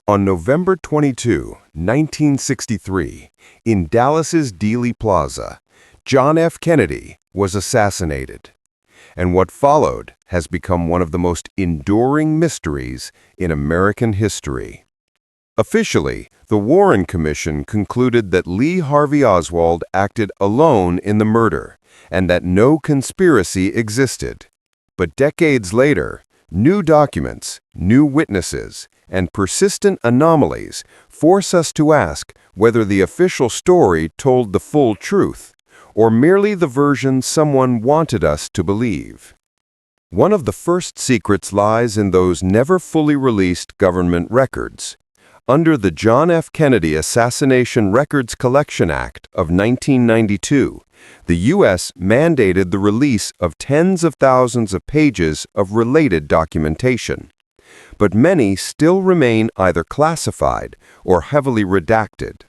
On November 22, 1963, in Dallas's Dealey Plaza, John F. Kennedy was assassinated. And what followed has become one of the most enduring mysteries in American history. Officially, the Warren Commission concluded that Lee Harvey Oswald acted alone in the murder and that no conspiracy existed. But decades later, new documents, new witnesses, and persistent anomalies force us to ask whether the official story told the full truth, or merely the version someone wanted us to believe. One of the first secrets lies in those never fully released government records. Under the John F. Kennedy Assassination Records Collection Act of 1992, the U.S. mandated the release of tens of thousands of pages of related documentation. But many still remain either classified or heavily redacted.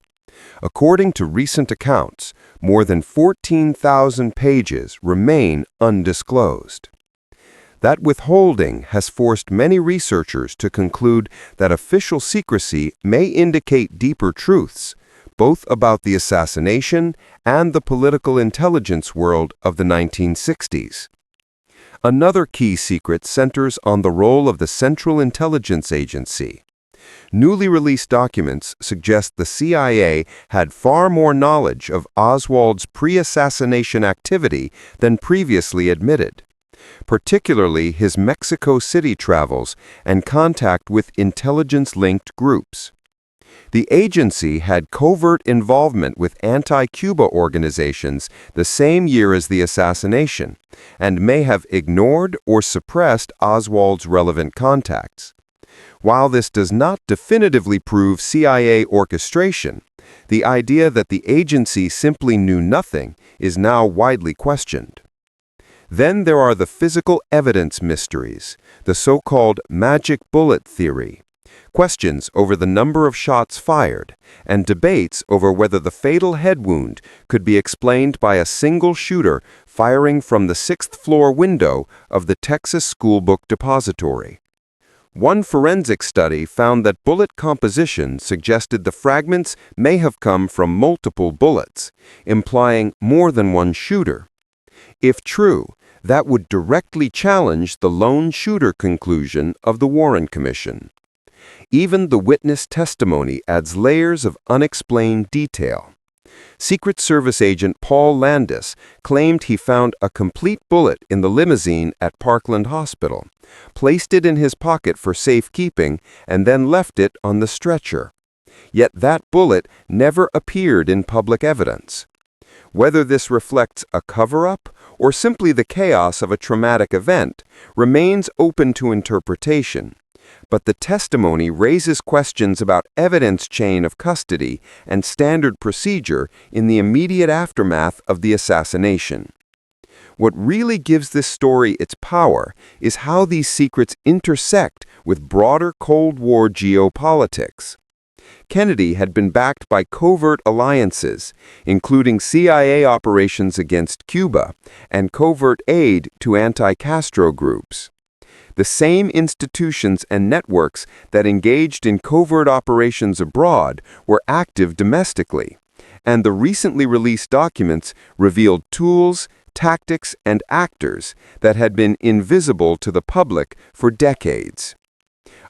According to recent accounts, more than 14,000 pages remain undisclosed. That withholding has forced many researchers to conclude that official secrecy may indicate deeper truths, both about the assassination and the political intelligence world of the 1960s. Another key secret centers on the role of the Central Intelligence Agency. Newly released documents suggest the CIA had far more knowledge of Oswald's pre-assassination activity than previously admitted, particularly his Mexico City travels and contact with intelligence-linked groups. The agency had covert involvement with anti-Cuba organizations the same year as the assassination, and may have ignored or suppressed Oswald's relevant contacts. While this does not definitively prove CIA orchestration, the idea that the agency simply knew nothing is now widely questioned. Then there are the physical evidence mysteries, the so-called magic bullet theory, questions over the number of shots fired, and debates over whether the fatal head wound could be explained by a single shooter firing from the sixth-floor window of the Texas Schoolbook Depository. One forensic study found that bullet composition suggested the fragments may have come from multiple bullets, implying more than one shooter. If true, that would directly challenge the lone shooter conclusion of the Warren Commission. Even the witness testimony adds layers of unexplained detail. Secret Service agent Paul Landis claimed he found a complete bullet in the limousine at Parkland Hospital, placed it in his pocket for safekeeping, and then left it on the stretcher. Yet that bullet never appeared in public evidence. Whether this reflects a cover-up or simply the chaos of a traumatic event remains open to interpretation. But the testimony raises questions about evidence chain of custody and standard procedure in the immediate aftermath of the assassination. What really gives this story its power is how these secrets intersect with broader Cold War geopolitics. Kennedy had been backed by covert alliances, including CIA operations against Cuba and covert aid to anti-Castro groups. The same institutions and networks that engaged in covert operations abroad were active domestically, and the recently released documents revealed tools, tactics, and actors that had been invisible to the public for decades.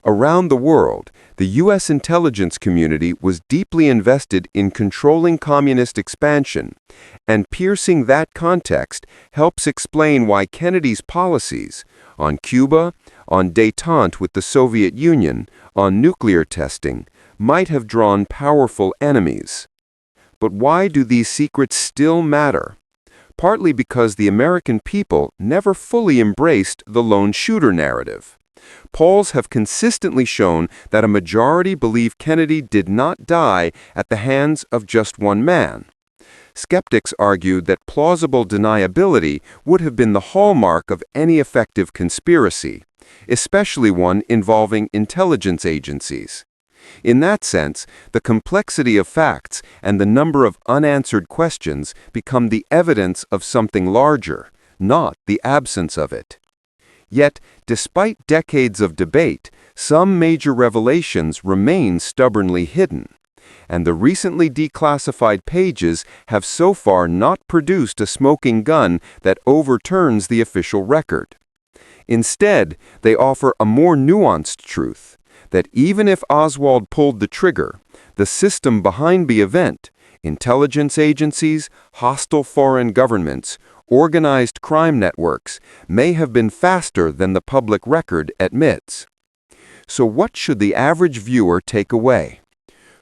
Around the world, the U.S. intelligence community was deeply invested in controlling communist expansion, and piercing that context helps explain why Kennedy's policies on Cuba, on détente with the Soviet Union, on nuclear testing, might have drawn powerful enemies. But why do these secrets still matter? Partly because the American people never fully embraced the lone shooter narrative. Polls have consistently shown that a majority believe Kennedy did not die at the hands of just one man. Skeptics argued that plausible deniability would have been the hallmark of any effective conspiracy, especially one involving intelligence agencies. In that sense, the complexity of facts and the number of unanswered questions become the evidence of something larger, not the absence of it. Yet, despite decades of debate, some major revelations remain stubbornly hidden, and the recently declassified pages have so far not produced a smoking gun that overturns the official record. Instead, they offer a more nuanced truth, that even if Oswald pulled the trigger, the system behind the event, intelligence agencies, hostile foreign governments, organized crime networks, may have been faster than the public record admits. So what should the average viewer take away?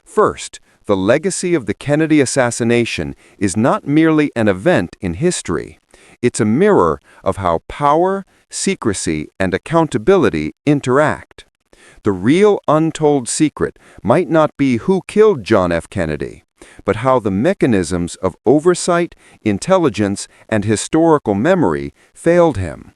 First, the legacy of the Kennedy assassination is not merely an event in history. It's a mirror of how power, secrecy, and accountability interact. The real untold secret might not be who killed John F. Kennedy, but how the mechanisms of oversight, intelligence, and historical memory failed him.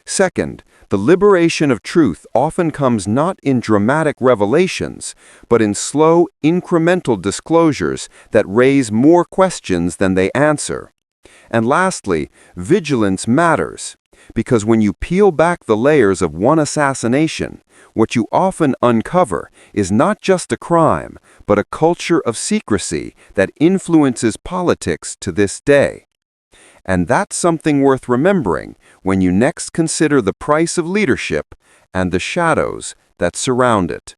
Second, the liberation of truth often comes not in dramatic revelations, but in slow, incremental disclosures that raise more questions than they answer. And lastly, vigilance matters, because when you peel back the layers of one assassination, what you often uncover is not just a crime, but a culture of secrecy that influences politics to this day. And that's something worth remembering when you next consider the price of leadership and the shadows that surround it.